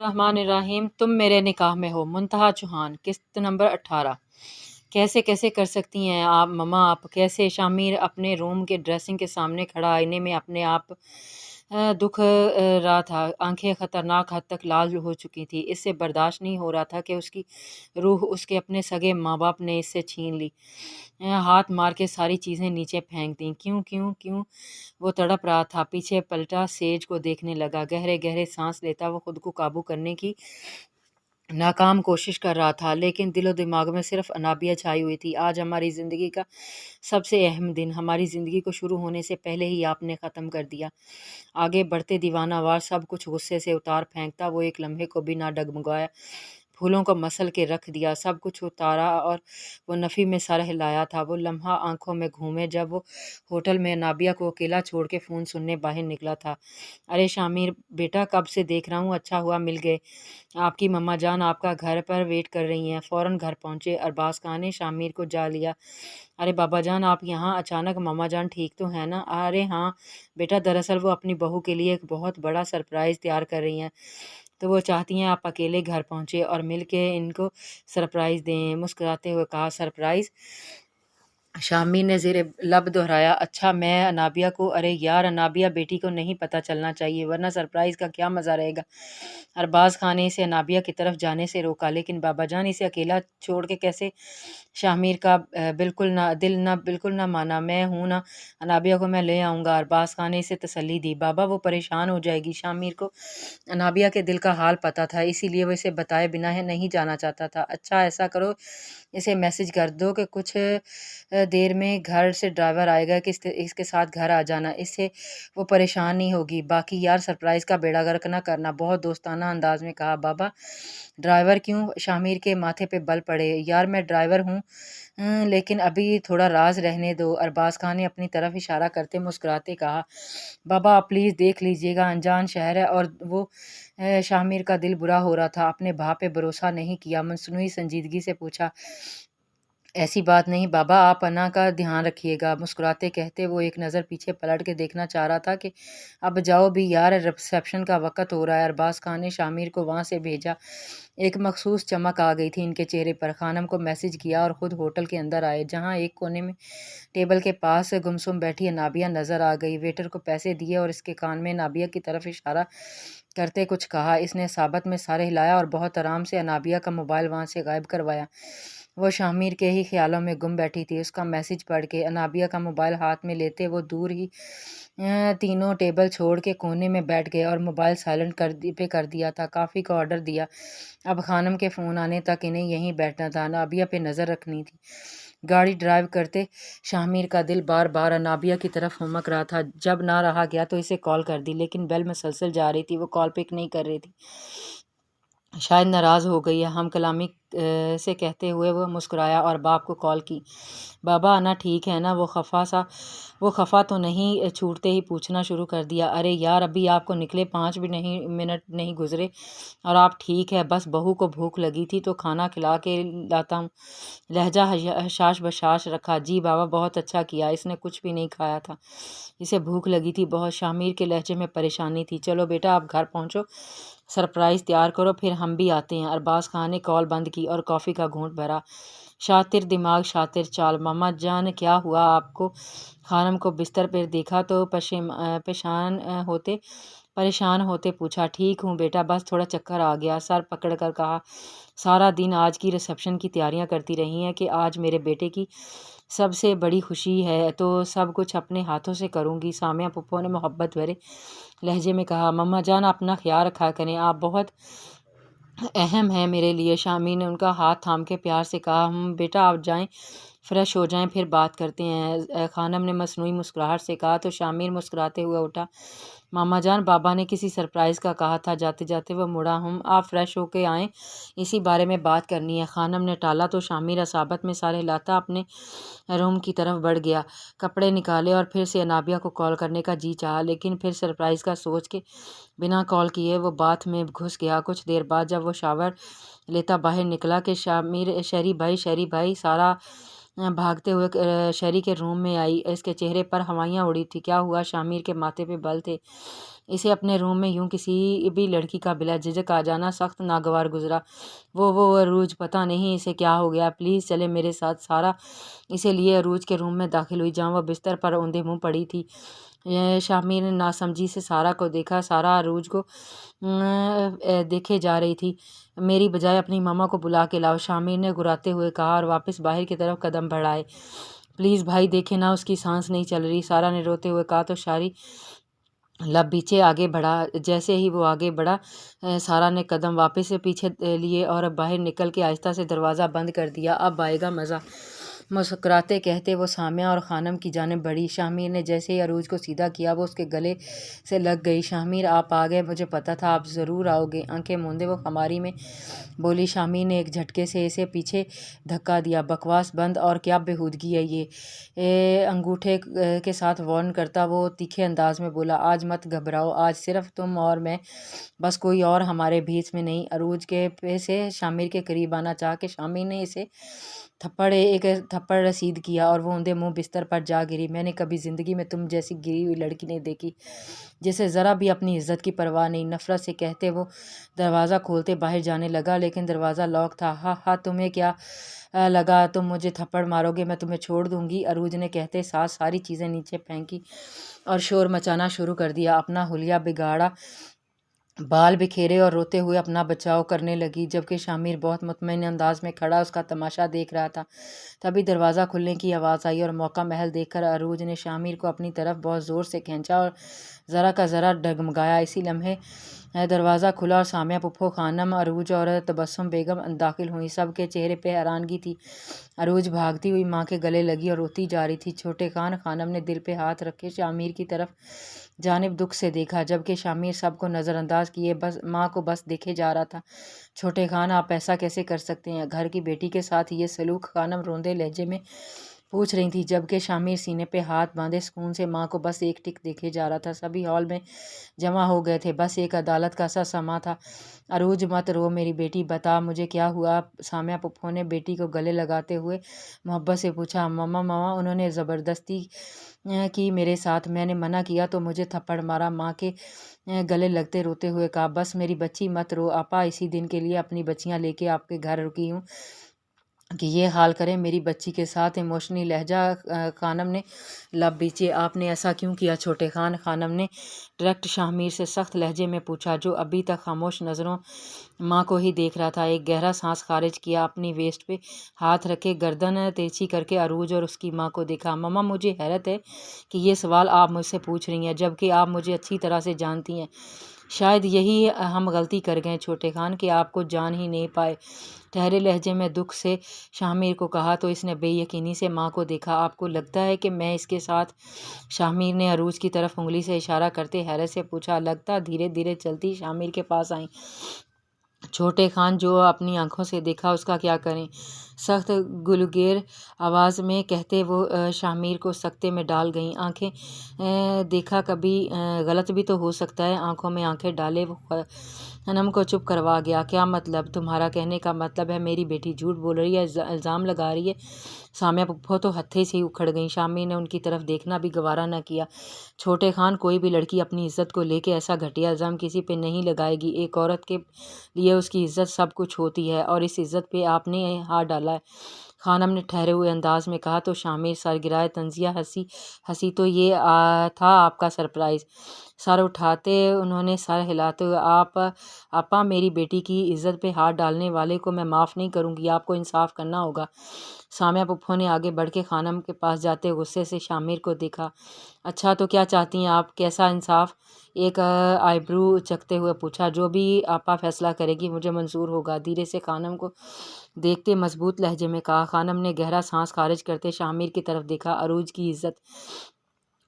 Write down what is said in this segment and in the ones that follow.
रहमान الرحیم تم میرے نکاح میں ہو منتہا چوہان قسط نمبر 18 کیسے کیسے کر سکتی ہیں آپ مما آپ کیسے شامیر اپنے روم کے ڈریسنگ کے سامنے کھڑا آئینے میں اپنے آپ دکھ رہا تھا آنکھیں خطرناک حد تک لال ہو چکی تھی اس سے برداشت نہیں ہو رہا تھا کہ اس کی روح اس کے اپنے سگے ماں باپ نے اس سے چھین لی ہاتھ مار کے ساری چیزیں نیچے پھینک دیں کیوں کیوں کیوں وہ تڑپ رہا تھا پیچھے پلٹا سیج کو دیکھنے لگا گہرے گہرے سانس لیتا وہ خود کو قابو کرنے کی ناکام کوشش کر رہا تھا لیکن دل و دماغ میں صرف انابیہ چھائی ہوئی تھی آج ہماری زندگی کا سب سے اہم دن ہماری زندگی کو شروع ہونے سے پہلے ہی آپ نے ختم کر دیا آگے بڑھتے دیوانہ وار سب کچھ غصے سے اتار پھینکتا وہ ایک لمحے کو بھی نہ ڈگمگایا پھولوں کو مسل کے رکھ دیا سب کچھ اتارا اور وہ نفی میں سر ہلایا تھا وہ لمحہ آنکھوں میں گھومے جب وہ ہوٹل میں نابیہ کو اکیلا چھوڑ کے فون سننے باہر نکلا تھا ارے شامیر بیٹا کب سے دیکھ رہا ہوں اچھا ہوا مل گئے آپ کی مما جان آپ کا گھر پر ویٹ کر رہی ہیں فوراً گھر پہنچے ارباز خان نے شامیر کو جا لیا ارے بابا جان آپ یہاں اچانک مما جان ٹھیک تو ہیں نا ارے ہاں بیٹا دراصل وہ اپنی بہو کے لیے ایک بہت بڑا سرپرائز تیار کر رہی ہیں تو وہ چاہتی ہیں آپ اکیلے گھر پہنچے اور مل کے ان کو سرپرائز دیں مسکراتے ہوئے کہا سرپرائز شامیر نے زیر لب دہرایا اچھا میں انابیہ کو ارے یار انابیہ بیٹی کو نہیں پتہ چلنا چاہیے ورنہ سرپرائز کا کیا مزہ رہے گا ارباز خان نے اسے انابیہ کی طرف جانے سے روکا لیکن بابا جان اسے اکیلا چھوڑ کے کیسے شامیر کا بالکل نہ مانا میں ہوں نا انابیہ کو میں لے آؤں گا ارباز خان نے اسے تسلی دی بابا وہ پریشان ہو جائے گی شامیر کو انابیہ کے دل کا حال پتہ تھا اسی لیے وہ اسے بتائے بنا نہیں جانا چاہتا تھا اچھا ایسا کرو اسے میسج کر دو کہ کچھ دیر میں گھر سے ڈرائیور آئے گا کہ اس کے ساتھ گھر آ جانا اس سے وہ پریشان نہیں ہوگی باقی یار سرپرائز کا بیڑا غرق نہ کرنا بہت دوستانہ انداز میں کہا بابا ڈرائیور کیوں شامیر کے ماتھے پہ بل پڑے یار میں ڈرائیور ہوں لیکن ابھی تھوڑا راز رہنے دو ارباز خان نے اپنی طرف اشارہ کرتے مسکراتے کہا بابا آپ پلیز دیکھ لیجئے گا انجان شہر ہے اور وہ شامیر کا دل برا ہو رہا تھا اپنے بھائی پہ بھروسہ نہیں کیا مصنوعی سنجیدگی سے پوچھا ایسی بات نہیں بابا آپ انا کا دھیان رکھیے گا مسکراتے کہتے وہ ایک نظر پیچھے پلٹ کے دیکھنا چاہ رہا تھا کہ اب جاؤ بھی یار ریسیپشن کا وقت ہو رہا ہے ارباز خان نے شامیر کو وہاں سے بھیجا ایک مخصوص چمک آ گئی تھی ان کے چہرے پر خانم کو میسج کیا اور خود ہوٹل کے اندر آئے جہاں ایک کونے میں ٹیبل کے پاس گمسم بیٹھی نابیہ نظر آ گئی ویٹر کو پیسے دیے اور اس کے کان میں نابیہ کی طرف اشارہ کرتے کچھ کہا اس نے ثابت میں سر ہلایا اور بہت آرام سے انابیہ کا موبائل وہاں سے غائب کروایا وہ شامیر کے ہی خیالوں میں گم بیٹھی تھی اس کا میسج پڑھ کے انابیہ کا موبائل ہاتھ میں لیتے وہ دور ہی تینوں ٹیبل چھوڑ کے کونے میں بیٹھ گئے اور موبائل سائلنٹ پہ کر دیا تھا کافی کا آرڈر دیا اب خانم کے فون آنے تک انہیں یہیں بیٹھنا تھا انابیہ پہ نظر رکھنی تھی گاڑی ڈرائیو کرتے شامیر کا دل بار بار انابیہ کی طرف ہمک رہا تھا جب نہ رہا گیا تو اسے کال کر دی لیکن بیل مسلسل جا رہی تھی وہ کال پک نہیں کر رہی تھی شاید ناراض ہو گئی ہے ہم کلامی سے کہتے ہوئے وہ مسکرایا اور باپ کو کال کی بابا انا ٹھیک ہے نا وہ خفا تو نہیں چھوٹتے ہی پوچھنا شروع کر دیا ارے یار ابھی آپ کو نکلے 5 بھی نہیں منٹ نہیں گزرے اور آپ ٹھیک ہے بس بہو کو بھوک لگی تھی تو کھانا کھلا کے لاتا ہوں لہجہ حشاش بشاش رکھا جی بابا بہت اچھا کیا اس نے کچھ بھی نہیں کھایا تھا اسے بھوک لگی تھی بہت شامیر کے لہجے میں پریشانی تھی چلو بیٹا آپ گھر پہنچو سرپرائز تیار کرو پھر ہم بھی آتے ہیں ارباز خان نے کال بند کی اور کافی کا گھونٹ بھرا شاطر دماغ شاطر چال ماما جان کیا ہوا آپ کو خانم کو بستر پر دیکھا تو پریشان ہوتے پوچھا ٹھیک ہوں بیٹا بس تھوڑا چکر آ گیا سر پکڑ کر کہا سارا دن آج کی ریسیپشن کی تیاریاں کرتی رہی ہیں کہ آج میرے بیٹے کی سب سے بڑی خوشی ہے تو سب کچھ اپنے ہاتھوں سے کروں گی سامیہ پپو نے محبت بھرے لہجے میں کہا مما جان اپنا خیال رکھا کریں آپ بہت اہم ہے میرے لیے شامیر نے ان کا ہاتھ تھام کے پیار سے کہا بیٹا آپ جائیں فریش ہو جائیں پھر بات کرتے ہیں خانم نے مصنوعی مسکراہٹ سے کہا تو شامیر مسکراتے ہوئے اٹھا ماما جان بابا نے کسی سرپرائز کا کہا تھا جاتے جاتے وہ مڑا آپ فریش ہو کے آئیں اسی بارے میں بات کرنی ہے خانم نے ٹالا تو شامیر اصابت میں سارے لاتا اپنے روم کی طرف بڑھ گیا کپڑے نکالے اور پھر سے انابیہ کو کال کرنے کا جی چاہا لیکن پھر سرپرائز کا سوچ کے بنا کال کیے وہ بات میں گھس گیا کچھ دیر بعد جب وہ شاور لیتا باہر نکلا کہ شامیر شہری بھائی سارا भागते हुए शरी के रूम में आई। इसके चेहरे पर हवाइयाँ उड़ी थी। क्या हुआ? शामिर के माथे पे बल थे। इसे अपने रूम में यूं किसी भी लड़की का बिला झिझक आ जाना सख्त नागवार गुजरा। वो अरूज, पता नहीं इसे क्या हो गया, प्लीज़ चले मेरे साथ। सारा इसे लिए अरूज के रूम में दाखिल हुई, जहाँ वह बिस्तर पर औंधे मुँह पड़ी थी। शामिर ने नासमझी से सारा को देखा। सारा अरूज को देखे जा रही थी। मेरी बजाय अपनी मामा को बुला के लाओ, शामिर ने गुर्राते हुए कहा और वापस बाहर की तरफ कदम बढ़ाए। प्लीज़ भाई, देखे ना, उसकी सांस नहीं चल रही, सारा ने रोते हुए कहा तो शारी लब पीछे आगे बढ़ा। जैसे ही वो आगे बढ़ा, सारा ने कदम वापस से पीछे लिए और अब बाहर निकल के आहिस्ता से दरवाज़ा बंद कर दिया। अब आएगा मज़ा, मुस्कुराते कहते वो सामिया और खानम की जानिब बढ़ी। शामिर ने जैसे ही अरूज को सीधा किया, वो उसके गले से लग गई। शामिर, आप आ गए, मुझे पता था आप ज़रूर आओगे। आंखें मूंदे वो खमारी में बोली। शामिर ने एक झटके से इसे पीछे धक्का दिया। बकवास बंद, और क्या बेहूदगी है ये, अंगूठे के साथ वार्न करता वो तीखे अंदाज में बोला। आज मत घबराओ, आज सिर्फ तुम और मैं, बस कोई और हमारे बीच में नहीं। अरूज के पे से शामिर के करीब आना चाह के शामिर ने इसे एक थप्पड़ रसीद किया और वो औंधे मुंह बिस्तर पर जा गिरी। मैंने कभी ज़िंदगी में तुम जैसी गिरी हुई लड़की नहीं देखी, जिसे ज़रा भी अपनी इज्जत की परवाह नहीं। नफरत से कहते वो दरवाज़ा खोलते बाहर जाने लगा, लेकिन दरवाज़ा लॉक था। हा, तुम्हें क्या लगा तुम मुझे थप्पड़ मारोगे, मैं तुम्हें छोड़ दूंगी? अरूज ने कहते साथ सारी चीज़ें नीचे फेंकी और शोर मचाना शुरू कर दिया। अपना हुलिया बिगाड़ा, बाल बिखेरे और रोते हुए अपना बचाव करने लगी, जबकि शामिर बहुत मुतमईन अंदाज में खड़ा उसका तमाशा देख रहा था। तभी दरवाज़ा खुलने की आवाज़ आई और मौका महल देखकर अरूज ने शामिर को अपनी तरफ बहुत ज़ोर से खींचा और ज़रा का ज़रा डगमगाया। इसी लम्हे दरवाज़ा खुला और सामिया, पुप्पो खानम, अरूज और तबस्सुम बेगम दाखिल हुई। सब के चेहरे पे हैरानगी थी। अरूज भागती हुई माँ के गले लगी और रोती जा रही थी। छोटे खानम ने दिल पे हाथ रखे शामिर की तरफ जानिब दुख से देखा, जबकि शामिर सबको नज़रअंदाज किए बस माँ को बस देखे जा रहा था। छोटे खान, आप ऐसा कैसे कर सकते हैं? घर की बेटी के साथ ये सलूक, खानम रोंदे लहजे में पूछ रही थी, जबकि शामिर सीने पे हाथ बांधे सुकून से माँ को बस एक टिक देखे जा रहा था। सभी हॉल में जमा हो गए थे। बस एक अदालत का सा समा था। अरूज, मत रो मेरी बेटी, बता मुझे क्या हुआ? सामिया पुप्पो ने बेटी को गले लगाते हुए मोहब्बत से पूछा। मामा, उन्होंने ज़बरदस्ती की मेरे साथ, मैंने मना किया तो मुझे थप्पड़ मारा, माँ के गले लगते रोते हुए कहा। बस मेरी बच्ची मत रो, आपा इसी दिन के लिए अपनी बच्चियाँ लेके आपके घर रुकी हूँ कि ये हाल करें मेरी बच्ची के साथ। इमोशनली लहजा खानम ने लब बीचे। आपने ऐसा क्यों किया छोटे खानम ने डायरेक्ट शामिर से सख्त लहजे में पूछा, जो अभी तक खामोश नज़रों माँ को ही देख रहा था। एक गहरा सांस खारिज किया, अपनी वेस्ट पे हाथ रखे गर्दन तिरछी करके अरूज और उसकी माँ को देखा। मम्मा, मुझे हैरत है कि ये सवाल आप मुझसे पूछ रही हैं, जबकि आप मुझे अच्छी तरह से जानती हैं। शायद यही हम गलती कर गए छोटे खान, कि आपको जान ही नहीं पाए। ठहरे लहजे में दुख से शामिर को कहा तो इसने बेयकीनी से माँ को देखा। आपको लगता है कि मैं इसके साथ? शामिर ने अरूज की तरफ उंगली से इशारा करते हैरत से पूछा। लगता धीरे धीरे चलती शामिर के पास आई। छोटे खान, जो अपनी आंखों से देखा उसका क्या करें, सख्त गुलगेर आवाज़ में कहते वो शामिर को सख्ते में डाल गईं। आंखें देखा कभी गलत भी तो हो सकता है। आंखों में आंखें डाले वो खनम को चुप करवा गया। क्या मतलब? तुम्हारा कहने का मतलब है मेरी बेटी झूठ बोल रही है, इल्ज़ाम लगा रही है? सामिया पुप्पो तो हत्थे से ही उखड़ गई। शामिर ने उनकी तरफ देखना भी गवारा न किया। छोटे खान, कोई भी लड़की अपनी इज्जत को लेके ऐसा घटिया इल्ज़ाम किसी पे नहीं लगाएगी। एक औरत के लिए उसकी इज्जत सब कुछ होती है, और इस इज्जत पे आपने हाथ डाला है, खानम ने ठहरे हुए अंदाज में कहा तो शामिर सर गिराए। तंजिया हंसी तो ये था आपका सरप्राइज़? सर उठाते उन्होंने सर हिलाते हुए, आपा मेरी बेटी की इज्जत पे हाथ डालने वाले को मैं माफ़ नहीं करूँगी, आपको इंसाफ करना होगा। सामिया पुप्पो ने आगे बढ़ के खानम के पास जाते गुस्से से शामिर को देखा। अच्छा, तो क्या चाहती हैं आप? कैसा इंसाफ? एक आईब्रू चकते हुए पूछा। जो भी आपा फैसला करेगी मुझे मंजूर होगा, धीरे से खानम को देखते मजबूत लहजे में कहा। खानम ने गहरा सांस खारिज करते शामिर की तरफ देखा। अरूज की इज्जत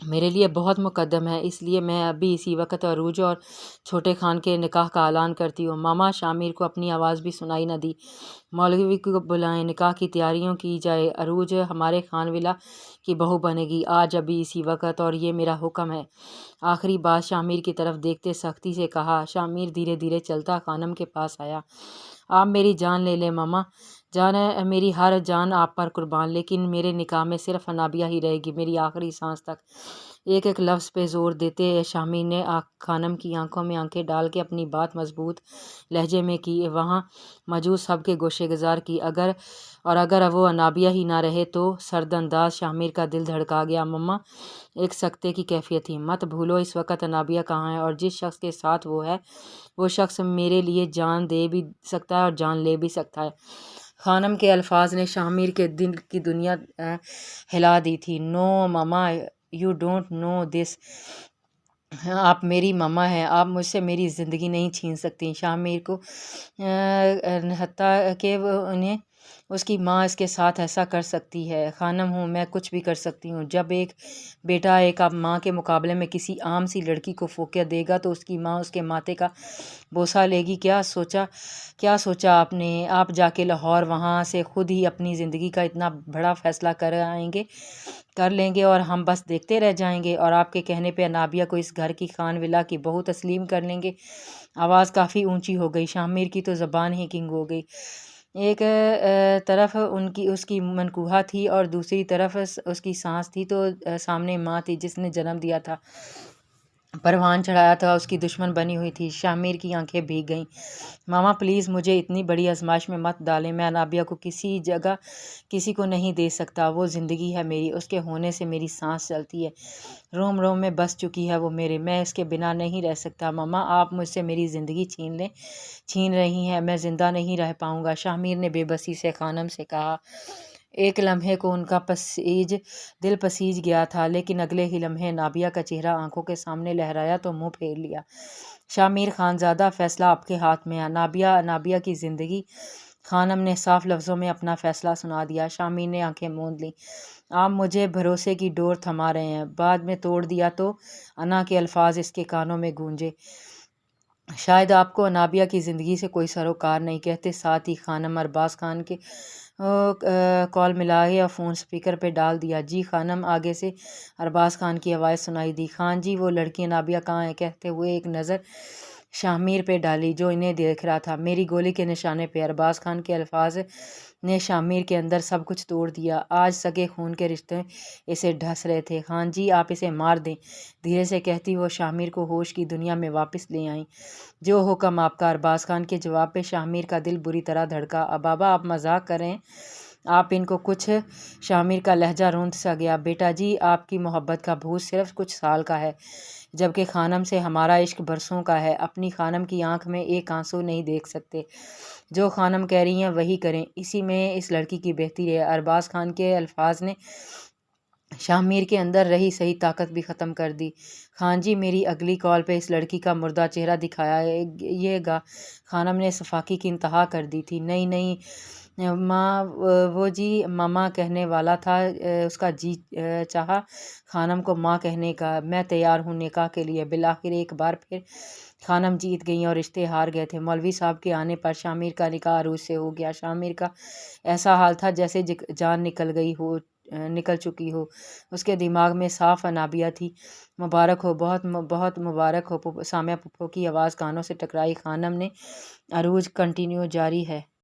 मेरे लिए बहुत मुकद्दम है, इसलिए मैं अभी इसी वक्त अरूज और छोटे खान के निकाह का ऐलान करती हूँ। मामा, शामिर को अपनी आवाज़ भी सुनाई न दी। मौलवी को बुलाएं, निकाह की तैयारियों की जाए। अरूज हमारे खानविला की बहू बनेगी आज अभी इसी वक्त, और ये मेरा हुक्म है। आखिरी बात शामिर की तरफ देखते सख्ती से कहा। शामिर धीरे धीरे चलता खानम के पास आया। आप मेरी जान ले लें मामा जान, मेरी हर जान आप पर कुर्बान, लेकिन मेरे निकाह में सिर्फ अनाबिया ही रहेगी मेरी आखिरी सांस तक। एक एक लफ्ज़ पे ज़ोर देते शामिर ने खानम की आंखों में आंखें डाल के अपनी बात मजबूत लहजे में की। वहाँ मौजूद सबके गोशे गुजार की। अगर वो अनाबिया ही ना रहे तो। सरदंदाज शामिर का दिल धड़का गया। मम्मा एक सकते की कैफियत थी। मत भूलो इस वक्त अनाबिया कहाँ है, और जिस शख्स के साथ वो है वो शख्स मेरे लिए जान दे भी सकता है और जान ले भी सकता है। खानम के अल्फाज ने शामिर के दिल की दुनिया हिला दी थी। No mama, you don't know this. आप मेरी मम्मा हैं, आप मुझसे मेरी ज़िंदगी नहीं छीन सकती। शामिर को हत्ता कि वो उन्हें उसकी माँ इसके साथ ऐसा कर सकती है। खानम हूँ मैं, कुछ भी कर सकती हूँ। जब एक बेटा एक आप माँ के मुकाबले में किसी आम सी लड़की को फोकिया देगा तो उसकी माँ उसके माथे का बोसा लेगी। क्या सोचा आपने? आप जाके लाहौर वहाँ से खुद ही अपनी ज़िंदगी का इतना बड़ा फ़ैसला कर लेंगे और हम बस देखते रह जाएंगे, और आपके कहने पे अनाबिया को इस घर की खान विला की बहू तस्लीम कर लेंगे। आवाज़ काफ़ी ऊंची हो गई। शामिर की तो ज़बान ही किंग हो गई। एक तरफ उसकी मनकूहा थी और दूसरी तरफ उसकी सांस थी, तो सामने माँ थी जिसने जन्म दिया था, परवान चढ़ाया था, उसकी दुश्मन बनी हुई थी। शामिर की आंखें भीग गईं। मामा प्लीज़ मुझे इतनी बड़ी आजमाइश में मत डालें। मैं अनाबिया को किसी जगह किसी को नहीं दे सकता। वो ज़िंदगी है मेरी, उसके होने से मेरी सांस चलती है, रोम रोम में बस चुकी है वो मेरे। मैं इसके बिना नहीं रह सकता। मामा आप मुझसे मेरी ज़िंदगी छीन रही हैं, मैं ज़िंदा नहीं रह पाऊँगा। शामिर ने बेबसी से खानम से कहा। एक लम्हे को उनका दिल पसीज गया था, लेकिन अगले ही लम्हे नाबिया का चेहरा आंखों के सामने लहराया तो मुंह फेर लिया। शामिर खानज़ादा फ़ैसला आपके हाथ में है। नाबिया की ज़िंदगी। खानम ने साफ लफ्ज़ों में अपना फ़ैसला सुना दिया। शामिर ने आंखें मूंद लीं। आप मुझे भरोसे की डोर थमा रहे हैं, बाद में तोड़ दिया तो। अना के अल्फाज इसके कानों में गूंजे। शायद आपको अनाबिया की ज़िंदगी से कोई सरोकार नहीं। कहते साथ ही खानम अरबाज खान के कॉल मिला या फ़ोन स्पीकर पे डाल दिया। जी खानम, आगे से अरबाज खान की आवाज़ सुनाई दी। खान जी वो लड़की अनाबिया कहाँ है? कहते हुए एक नज़र शामिर पे डाली जो इन्हें देख रहा था। मेरी गोली के निशाने पे। अरबाज खान के अल्फाज ने शामिर के अंदर सब कुछ तोड़ दिया। आज सगे खून के रिश्ते इसे ढस रहे थे। खान जी आप इसे मार दें, धीरे से कहती वो शामिर को होश की दुनिया में वापस ले आई। जो हुक्म आपका। अरबाज खान के जवाब पे शामिर का दिल बुरी तरह धड़का। अब बाबा आप मजाक करें, आप इनको कुछ। शामिर का लहजा रोंद सा गया। बेटा जी आपकी मोहब्बत का भूत सिर्फ कुछ साल का है, जबकि खानम से हमारा इश्क बरसों का है। अपनी खानम की आंख में एक आंसू नहीं देख सकते। जो खानम कह रही हैं वही करें, इसी में इस लड़की की बेहतरी है। अरबाज खान के अल्फाज ने शामिर के अंदर रही सही ताकत भी ख़त्म कर दी। खान जी मेरी अगली कॉल पे इस लड़की का मुर्दा चेहरा दिखाइएगा। खानम ने सफाकी की इंतहा कर दी थी। नहीं नहीं माँ, वो जी मामा कहने वाला था, उसका जी चाहा खानम को माँ कहने का। मैं तैयार हूँ निकाह के लिए। बिलाखिर एक बार फिर खानम जीत गई और रिश्ते हार गए थे। मौलवी साहब के आने पर शामिर का निकाह अरूज से हो गया। शामिर का ऐसा हाल था जैसे जान निकल चुकी हो। उसके दिमाग में साफ अनाबिया थी। मुबारक हो, बहुत बहुत मुबारक हो। सामिया पुप्पो की आवाज़ कानों से टकराई। खानम ने अरूज कंटिन्यू जारी है।